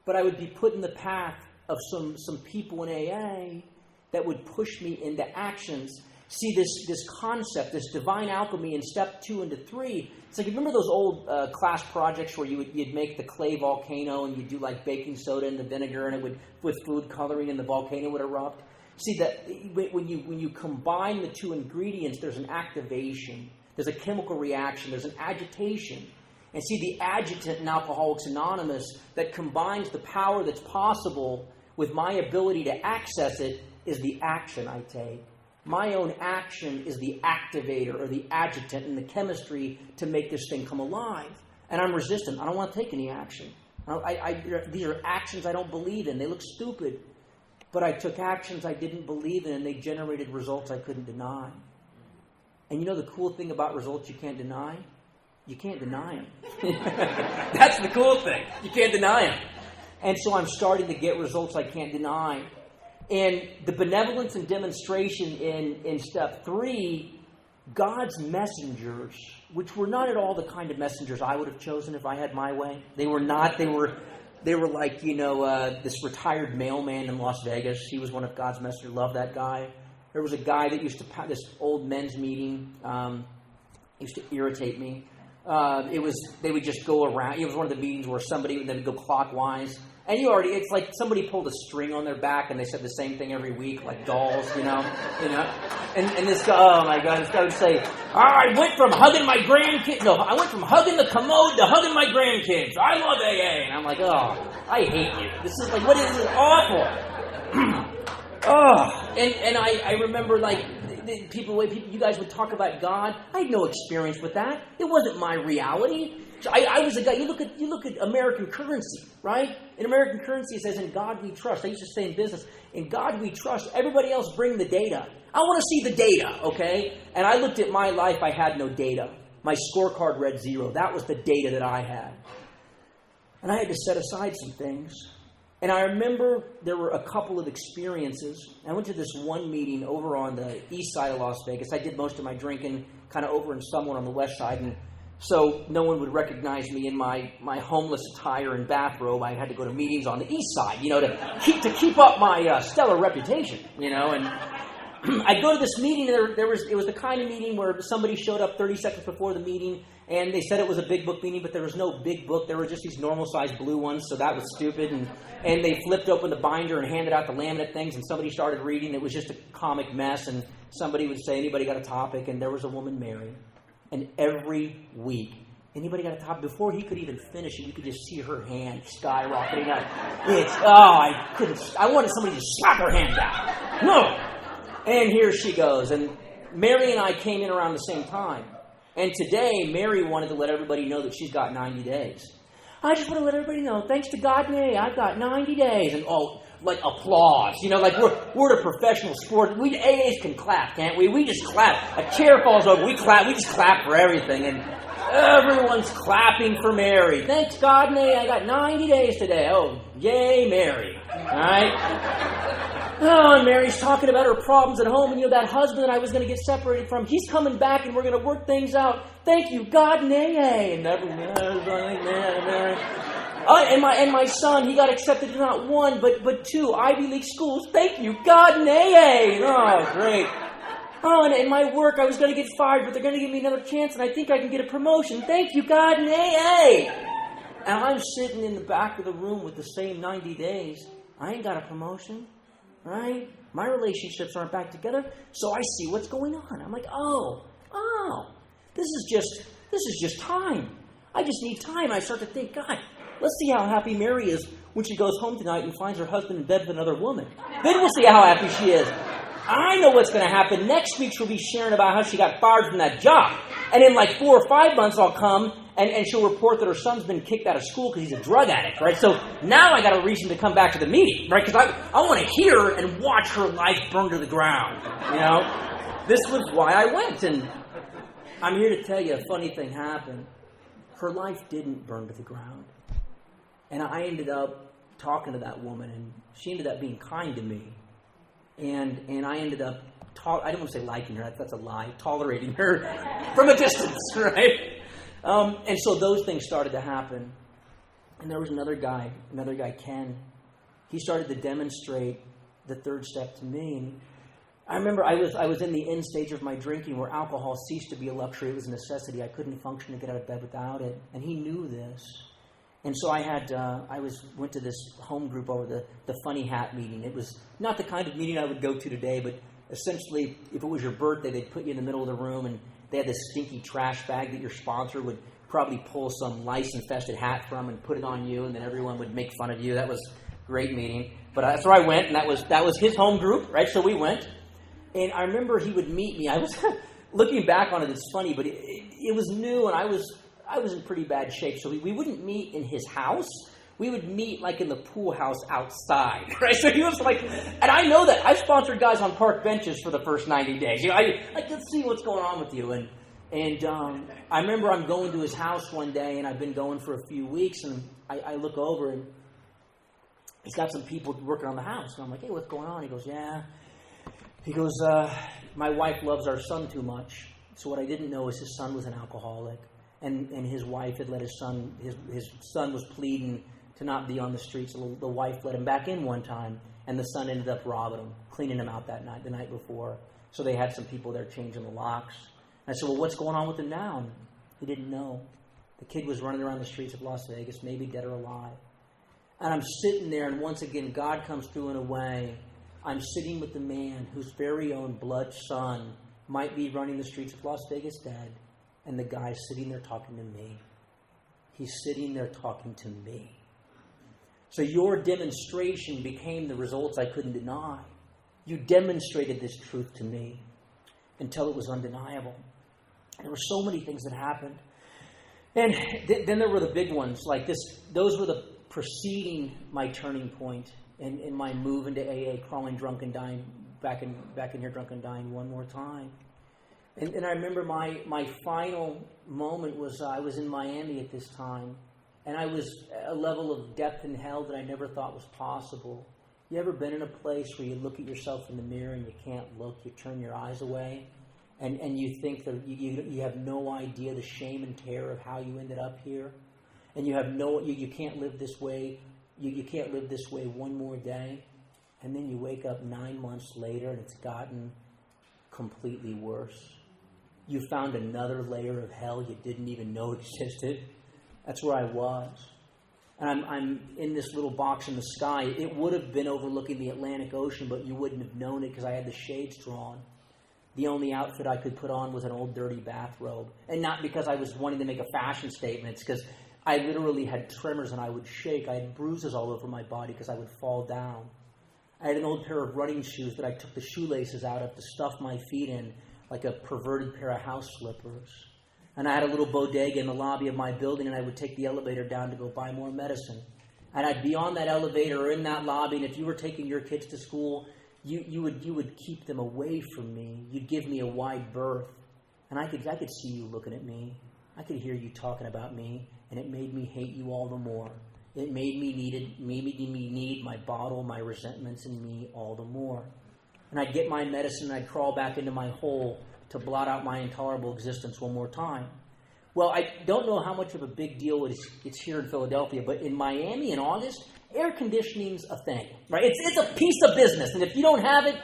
But I would be put in the path of some people in AA that would push me into actions. See, this concept, this divine alchemy in step 2 into 3, it's like, you remember those old class projects where you'd make the clay volcano and you'd do like baking soda and the vinegar and it would, with food coloring, and the volcano would erupt? See, that when you combine the 2 ingredients, there's an activation. There's a chemical reaction. There's an agitation. And see, the adjutant in Alcoholics Anonymous that combines the power that's possible with my ability to access it is the action I take. My own action is the activator or the adjutant in the chemistry to make this thing come alive. And I'm resistant. I don't want to take any action. These are actions I don't believe in. They look stupid. But I took actions I didn't believe in, and they generated results I couldn't deny. And you know the cool thing about results you can't deny? You can't deny them. That's the cool thing. You can't deny them. And so I'm starting to get results I can't deny. And the benevolence and demonstration in step 3, God's messengers, which were not at all the kind of messengers I would have chosen if I had my way. They were not. They were like, this retired mailman in Las Vegas. He was one of God's messengers. Loved that guy. There was a guy that used to, this old men's meeting, used to irritate me. They would just go around. It was one of the meetings where somebody would then go clockwise. And it's like somebody pulled a string on their back and they said the same thing every week, like dolls, And this guy, oh my God, this guy would say, I went from hugging my grandkids, I went from hugging the commode to hugging my grandkids. I love AA. And I'm like, oh, I hate you. This is like, what is this? Awful. Oh, and I remember like people, you guys would talk about God. I had no experience with that. It wasn't my reality. So I was a guy. You look at American currency, right? In American currency, it says, "In God we trust." I used to say in business, "In God we trust." Everybody else bring the data. I want to see the data, okay? And I looked at my life. I had no data. My scorecard read 0. That was the data that I had, and I had to set aside some things. And I remember there were a couple of experiences. I went to this one meeting over on the east side of Las Vegas. I did most of my drinking kind of over in somewhere on the west side. And so no one would recognize me in my homeless attire and bathrobe. I had to go to meetings on the east side, to keep up my stellar reputation, And I go to this meeting. It was the kind of meeting where somebody showed up 30 seconds before the meeting, and they said it was a big book meeting, but there was no big book. There were just these normal-sized blue ones, so that was stupid. And they flipped open the binder and handed out the laminate things, and somebody started reading. It was just a comic mess, and somebody would say, anybody got a topic? And there was a woman, Mary. And every week, anybody got a topic? Before he could even finish it, you could just see her hand skyrocketing up. I wanted somebody to slap her hand down. No! And here she goes. And Mary and I came in around the same time. And today, Mary wanted to let everybody know that she's got 90 days. I just want to let everybody know, thanks to God and A, I've got 90 days. And like applause. Like we're a professional sport. We AAs can clap, can't we? We just clap. A chair falls over, we clap. We just clap for everything. And everyone's clapping for Mary. Thanks God and A, I got 90 days today. Oh, yay, Mary. All right? Oh, and Mary's talking about her problems at home, and that husband that I was going to get separated from, he's coming back, and we're going to work things out. Thank you, God and AA. And Mary. And my son, he got accepted to not one, but two Ivy League schools. Thank you, God and AA. Oh, great. Oh, and in my work, I was going to get fired, but they're going to give me another chance, and I think I can get a promotion. Thank you, God and AA. And I'm sitting in the back of the room with the same 90 days. I ain't got a promotion. Right? My relationships aren't back together, so I see what's going on. I'm like, oh, this is just time. I just need time. I start to think, God, let's see how happy Mary is when she goes home tonight and finds her husband in bed with another woman. Then we'll see how happy she is. I know what's going to happen. Next week she'll be sharing about how she got fired from that job. And in like 4 or 5 months I'll come and she'll report that her son's been kicked out of school because he's a drug addict, right? So now I got a reason to come back to the meeting, right? Because I want to hear and watch her life burn to the ground, This was why I went. And I'm here to tell you a funny thing happened. Her life didn't burn to the ground. And I ended up talking to that woman, and she ended up being kind to me. And I ended up, I don't want to say liking her, that's a lie, tolerating her from a distance, right? And so those things started to happen. And there was another guy, Ken. He started to demonstrate the third step to me. And I remember I was in the end stage of my drinking where alcohol ceased to be a luxury. It was a necessity. I couldn't function to get out of bed without it. And he knew this. And so I went to this home group over the funny hat meeting. It was not the kind of meeting I would go to today, but essentially, if it was your birthday, they'd put you in the middle of the room, and they had this stinky trash bag that your sponsor would probably pull some lice-infested hat from and put it on you, and then everyone would make fun of you. That was a great meeting. But that's where I went, and that was his home group, right? So we went. And I remember he would meet me. I was looking back on it, it's funny, but it was new, and I was in pretty bad shape. So we wouldn't meet in his house. We would meet like in the pool house outside, right? So he was like, and I know that. I've sponsored guys on park benches for the first 90 days. I let's see what's going on with you. And I remember I'm going to his house one day, and I've been going for a few weeks, and I look over, and he's got some people working on the house. And I'm like, hey, what's going on? He goes, yeah. He goes, my wife loves our son too much. So what I didn't know is his son was an alcoholic. And his wife had let his son was pleading to not be on the streets. So the wife let him back in one time, and the son ended up robbing him, cleaning him out the night before. So they had some people there changing the locks. And I said, well, what's going on with him now? And he didn't know. The kid was running around the streets of Las Vegas, maybe dead or alive. And I'm sitting there, and once again, God comes through in a way. I'm sitting with the man whose very own blood son might be running the streets of Las Vegas dead, and the guy's sitting there talking to me. He's sitting there talking to me. So your demonstration became the results I couldn't deny. You demonstrated this truth to me until it was undeniable. There were so many things that happened. And then there were the big ones like this. Those were the preceding my turning point in my move into AA, crawling drunk and dying, back in here drunk and dying one more time. And I remember my final moment was I was in Miami at this time. And I was at a level of depth in hell that I never thought was possible. You ever been in a place where you look at yourself in the mirror and you can't look, you turn your eyes away, and you think that you have no idea the shame and terror of how you ended up here, and you have you can't live this way, you can't live this way one more day, and then you wake up 9 months later and it's gotten completely worse. You found another layer of hell you didn't even know existed. That's where I was. And I'm in this little box in the sky. It would have been overlooking the Atlantic Ocean, but you wouldn't have known it because I had the shades drawn. The only outfit I could put on was an old dirty bathrobe. And not because I was wanting to make a fashion statement. It's because I literally had tremors and I would shake. I had bruises all over my body because I would fall down. I had an old pair of running shoes that I took the shoelaces out of to stuff my feet in like a perverted pair of house slippers. And I had a little bodega in the lobby of my building, and I would take the elevator down to go buy more medicine. And I'd be on that elevator or in that lobby, and if you were taking your kids to school, you would keep them away from me. You'd give me a wide berth. And I could see you looking at me. I could hear you talking about me, and it made me hate you all the more. It made me need my bottle, my resentments in me all the more. And I'd get my medicine, and I'd crawl back into my hole to blot out my intolerable existence one more time. Well, I don't know how much of a big deal it's here in Philadelphia, but in Miami in August, air conditioning's a thing, right? It's a piece of business, and if you don't have it,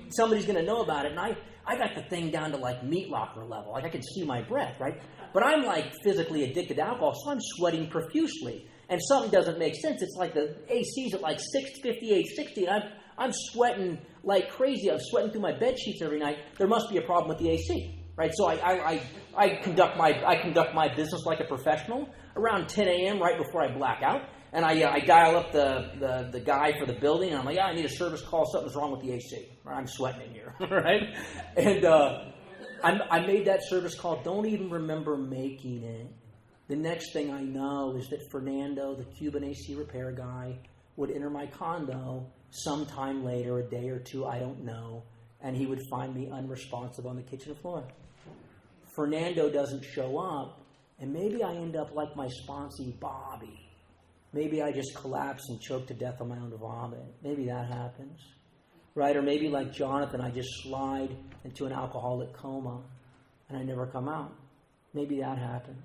somebody's going to know about it. And I got the thing down to like meat locker level. Like I could see my breath, right? But I'm like physically addicted to alcohol, so I'm sweating profusely. And something doesn't make sense. It's like the AC's at like 58, 60, and I'm sweating like crazy. I'm sweating through my bed sheets every night. There must be a problem with the AC, right? So I conduct my business like a professional around 10 a.m. right before I black out, and I dial up the guy for the building, and I'm like, I need a service call. Something's wrong with the AC. Right? I'm sweating in here, right? And I made that service call. Don't even remember making it. The next thing I know is that Fernando, the Cuban AC repair guy, would enter my condo sometime later, a day or two, I don't know, and he would find me unresponsive on the kitchen floor. Fernando doesn't show up, and maybe I end up like my sponsee, Bobby. Maybe I just collapse and choke to death on my own vomit. Maybe that happens, right? Or maybe like Jonathan, I just slide into an alcoholic coma, and I never come out. Maybe that happens.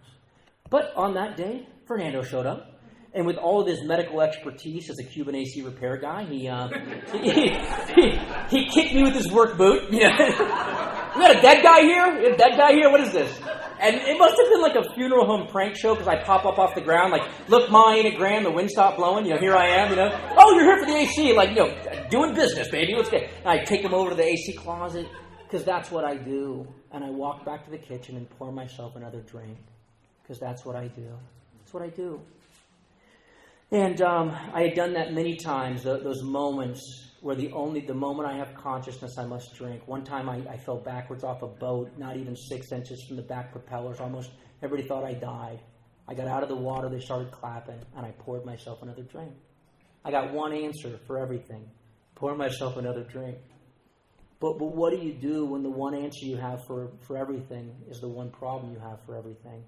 But on that day, Fernando showed up. And with all of his medical expertise as a Cuban AC repair guy, he kicked me with his work boot. You know, we got a dead guy here? You got a dead guy here? What is this? And it must have been like a funeral home prank show because I pop up off the ground like, look, Ma, ain't it grand? The wind stopped blowing. You know, here I am. You know, oh, you're here for the AC. Like, you know, doing business, baby. Let's get. And I take him over to the AC closet because that's what I do. And I walk back to the kitchen and pour myself another drink because that's what I do. That's what I do. And I had done that many times, those moments where the moment I have consciousness, I must drink. One time I fell backwards off a boat, not even 6 inches from the back propellers. Almost everybody thought I died. I got out of the water, they started clapping, and I poured myself another drink. I got one answer for everything. Pour myself another drink. But what do you do when the one answer you have for everything is the one problem you have for everything?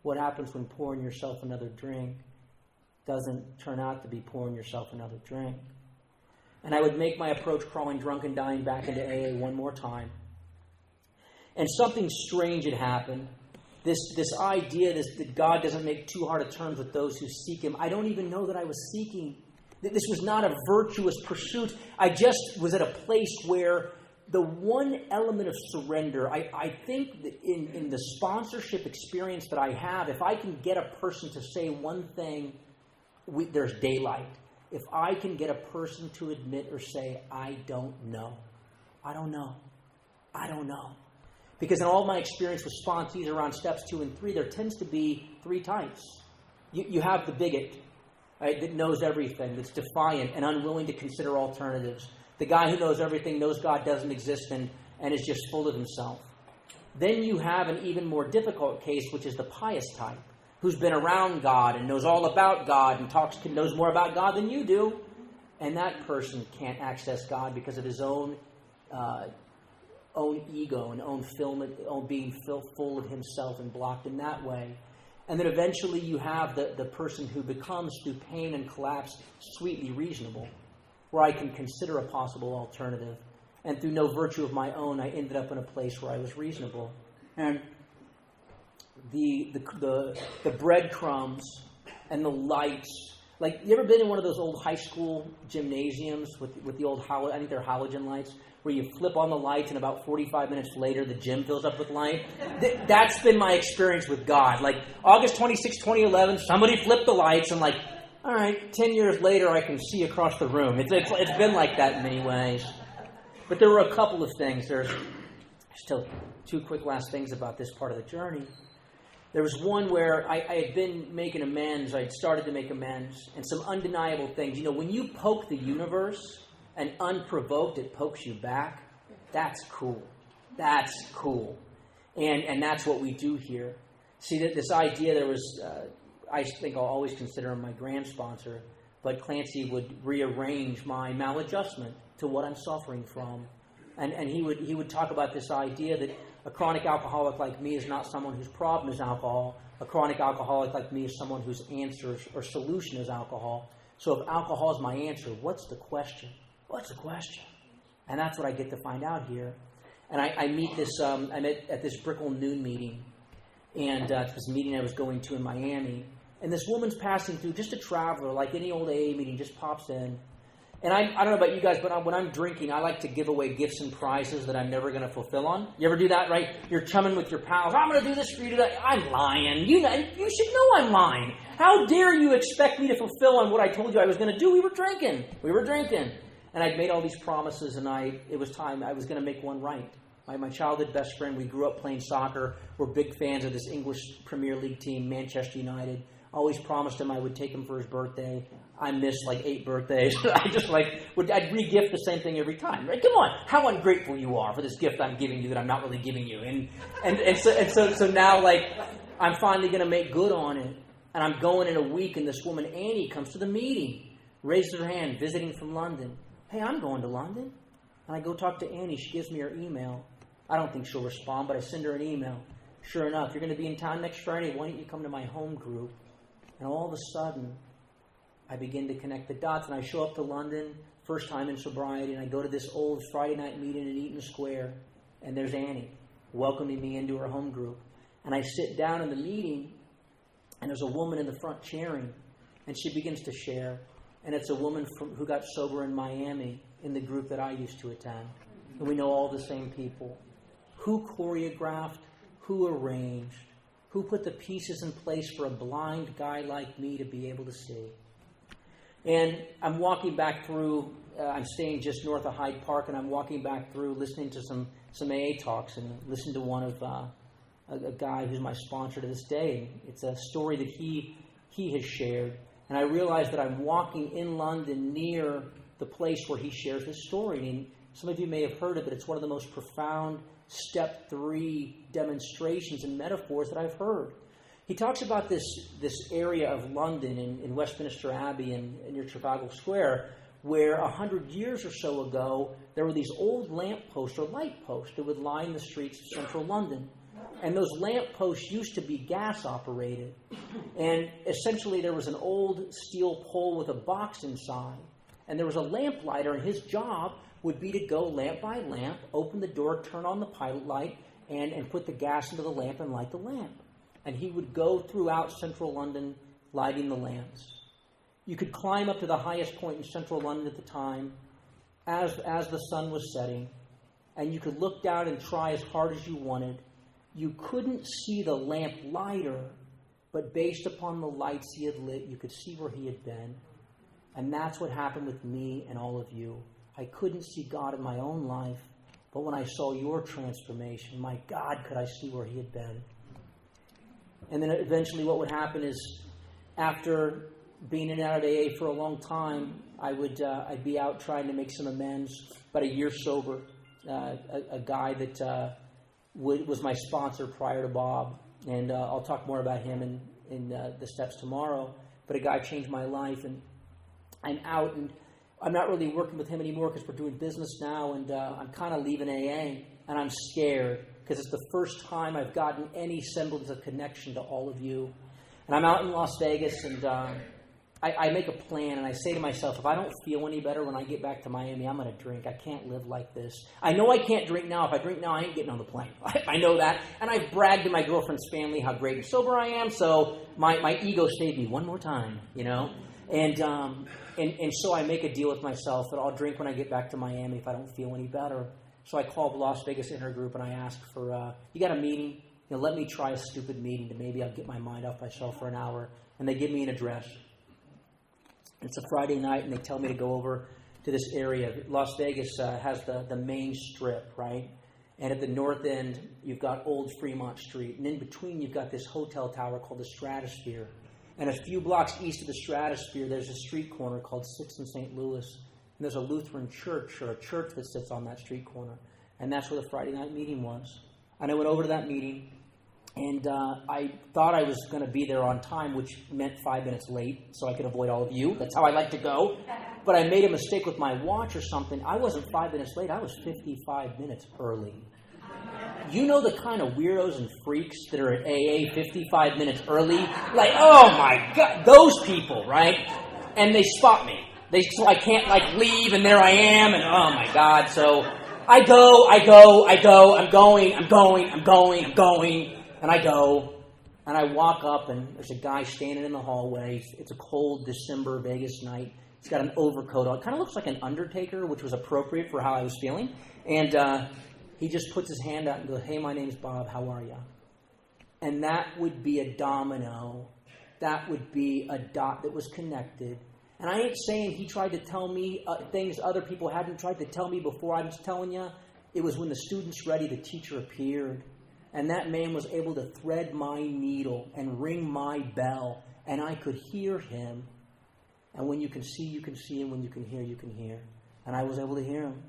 What happens when pouring yourself another drink doesn't turn out to be pouring yourself another drink? And I would make my approach crawling drunk and dying back into AA one more time. And something strange had happened. This idea that God doesn't make too hard of terms with those who seek Him. I don't even know that I was seeking. This was not a virtuous pursuit. I just was at a place where the one element of surrender, I think that in the sponsorship experience that I have, if I can get a person to say one thing, there's daylight. If I can get a person to admit or say, I don't know. I don't know. I don't know. Because in all my experience with sponsees around steps 2 and 3, there tends to be 3 types. You have the bigot, right, that knows everything, that's defiant and unwilling to consider alternatives. The guy who knows everything, knows God doesn't exist, and is just full of himself. Then you have an even more difficult case, which is the pious type, who's been around God and knows all about God and knows more about God than you do. And that person can't access God because of his own ego and own being full of himself and blocked in that way. And then eventually you have the person who becomes, through pain and collapse, sweetly reasonable, where I can consider a possible alternative. And through no virtue of my own, I ended up in a place where I was reasonable. And the breadcrumbs and the lights Like, you ever been in one of those old high school gymnasiums with the old, I think they're halogen lights, where you flip on the lights and about 45 minutes later the gym fills up with light? That's been my experience with God. Like, August 26, 2011, somebody flipped the lights and like, all right, 10 years later I can see across the room. It's been like that in many ways. But there were a couple of things. There's still two quick last things about this part of the journey. There was one where I had been making amends. I had started to make amends, and some undeniable things. You know, when you poke the universe and unprovoked it pokes you back, that's cool. That's cool. And that's what we do here. See, that this idea, there was, I think I'll always consider him my grand sponsor, but Clancy would rearrange my maladjustment to what I'm suffering from. And he would talk about this idea that a chronic alcoholic like me is not someone whose problem is alcohol. A chronic alcoholic like me is someone whose answer or solution is alcohol. So if alcohol is my answer, what's the question? What's the question? And that's what I get to find out here. And I meet this, I met at this Brickell Noon meeting. And this meeting I was going to in Miami. And this woman's passing through, just a traveler, like any old AA meeting, just pops in. And I don't know about you guys, but when I'm drinking, I like to give away gifts and prizes that I'm never going to fulfill on. You ever do that, right? You're chumming with your pals. I'm going to do this for you today. I'm lying. You should know I'm lying. How dare you expect me to fulfill on what I told you I was going to do? We were drinking. And I'd made all these promises, and it was time. I was going to make one right. My childhood best friend, we grew up playing soccer. We're big fans of this English Premier League team, Manchester United. Always promised him I would take him for his birthday. I missed like 8 birthdays. I'd re-gift the same thing every time. Right? Come on, how ungrateful you are for this gift I'm giving you that I'm not really giving you. So now like I'm finally going to make good on it. And I'm going in a week, and this woman Annie comes to the meeting, raises her hand, visiting from London. Hey, I'm going to London. And I go talk to Annie. She gives me her email. I don't think she'll respond, but I send her an email. Sure enough, you're going to be in town next Friday. Why don't you come to my home group? And all of a sudden, I begin to connect the dots, and I show up to London, first time in sobriety, and I go to this old Friday night meeting in Eaton Square, and there's Annie welcoming me into her home group. And I sit down in the meeting, and there's a woman in the front cheering, and she begins to share. And it's a woman who got sober in Miami in the group that I used to attend. And we know all the same people. Who choreographed? Who arranged? Who put the pieces in place for a blind guy like me to be able to see? And I'm walking back through, I'm staying just north of Hyde Park, and I'm walking back through listening to some AA talks, and listened to one of a guy who's my sponsor to this day. It's a story that he has shared. And I realized that I'm walking in London near the place where he shares this story. And some of you may have heard of it. It's one of the most profound step 3 demonstrations and metaphors that I've heard. He talks about this area of London in Westminster Abbey and near Trafalgar Square, where 100 years or so ago, there were these old lampposts or light posts that would line the streets of central London. And those lampposts used to be gas operated. And essentially there was an old steel pole with a box inside. And there was a lamplighter, and his job would be to go lamp by lamp, open the door, turn on the pilot light, and put the gas into the lamp and light the lamp. And he would go throughout central London lighting the lamps. You could climb up to the highest point in central London at the time as the sun was setting, and you could look down and try as hard as you wanted. You couldn't see the lamp lighter, but based upon the lights he had lit, you could see where he had been. And that's what happened with me and all of you. I couldn't see God in my own life, but when I saw your transformation, my God, could I see where he had been. And then eventually what would happen is, after being in and out of AA for a long time, I'd be out trying to make some amends. About a year sober, a guy that was my sponsor prior to Bob, and I'll talk more about him in the steps tomorrow, but a guy changed my life, and I'm out, and I'm not really working with him anymore because we're doing business now, and I'm kind of leaving AA, and I'm scared because it's the first time I've gotten any semblance of connection to all of you. And I'm out in Las Vegas, and I make a plan, and I say to myself, if I don't feel any better when I get back to Miami, I'm going to drink. I can't live like this. I know I can't drink now. If I drink now, I ain't getting on the plane. I know that. And I've bragged to my girlfriend's family how great and sober I am, so my ego saved me one more time, you know. And so I make a deal with myself that I'll drink when I get back to Miami if I don't feel any better. So I call the Las Vegas Intergroup and I ask for, you got a meeting? Let me try a stupid meeting to maybe I'll get my mind off myself for an hour. And they give me an address. It's a Friday night and they tell me to go over to this area. Las Vegas has the main strip, right? And at the north end, you've got Old Fremont Street. And in between, you've got this hotel tower called the Stratosphere. And a few blocks east of the Stratosphere, there's a street corner called 6th and St. Louis. And there's a Lutheran church, or a church that sits on that street corner. And that's where the Friday night meeting was. And I went over to that meeting, and I thought I was going to be there on time, which meant 5 minutes late, so I could avoid all of you. That's how I like to go. But I made a mistake with my watch or something. I wasn't 5 minutes late. I was 55 minutes early. You know the kind of weirdos and freaks that are at AA 55 minutes early? Like, oh my God, those people, right? And they spot me. So I can't leave, and there I am, and oh my God. So I go, I'm going, and I go, and I walk up, and there's a guy standing in the hallway. It's a cold December Vegas night. He's got an overcoat on. It kind of looks like an undertaker, which was appropriate for how I was feeling. And he just puts his hand out and goes, "Hey, my name's Bob. How are you?" And that would be a domino. That would be a dot that was connected. And I ain't saying he tried to tell me things other people hadn't tried to tell me before. I'm just telling you, it was when the student's ready, the teacher appeared. And that man was able to thread my needle and ring my bell. And I could hear him. And when you can see, you can see. And when you can hear, you can hear. And I was able to hear him.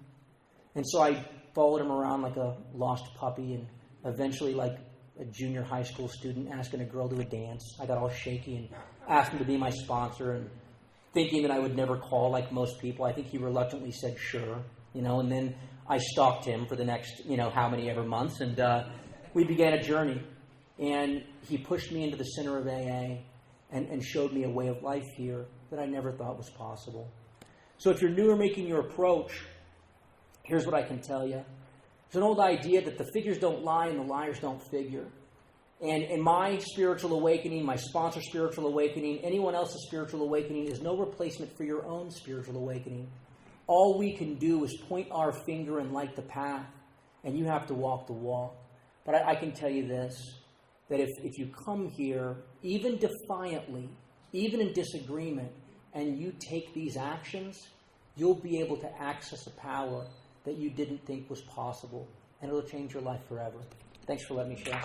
And so I followed him around like a lost puppy, and eventually like a junior high school student asking a girl to a dance. I got all shaky and asked him to be my sponsor, and thinking that I would never call like most people, I think he reluctantly said sure, and then I stalked him for the next, how many ever months, and we began a journey. And he pushed me into the center of AA and showed me a way of life here that I never thought was possible. So if you're new or making your approach, here's what I can tell you. There's an old idea that the figures don't lie and the liars don't figure. And in my spiritual awakening, my sponsor's spiritual awakening, anyone else's spiritual awakening is no replacement for your own spiritual awakening. All we can do is point our finger and light the path, and you have to walk the walk. But I can tell you this, that if you come here, even defiantly, even in disagreement, and you take these actions, you'll be able to access a power that you didn't think was possible, and it'll change your life forever. Thanks for letting me share.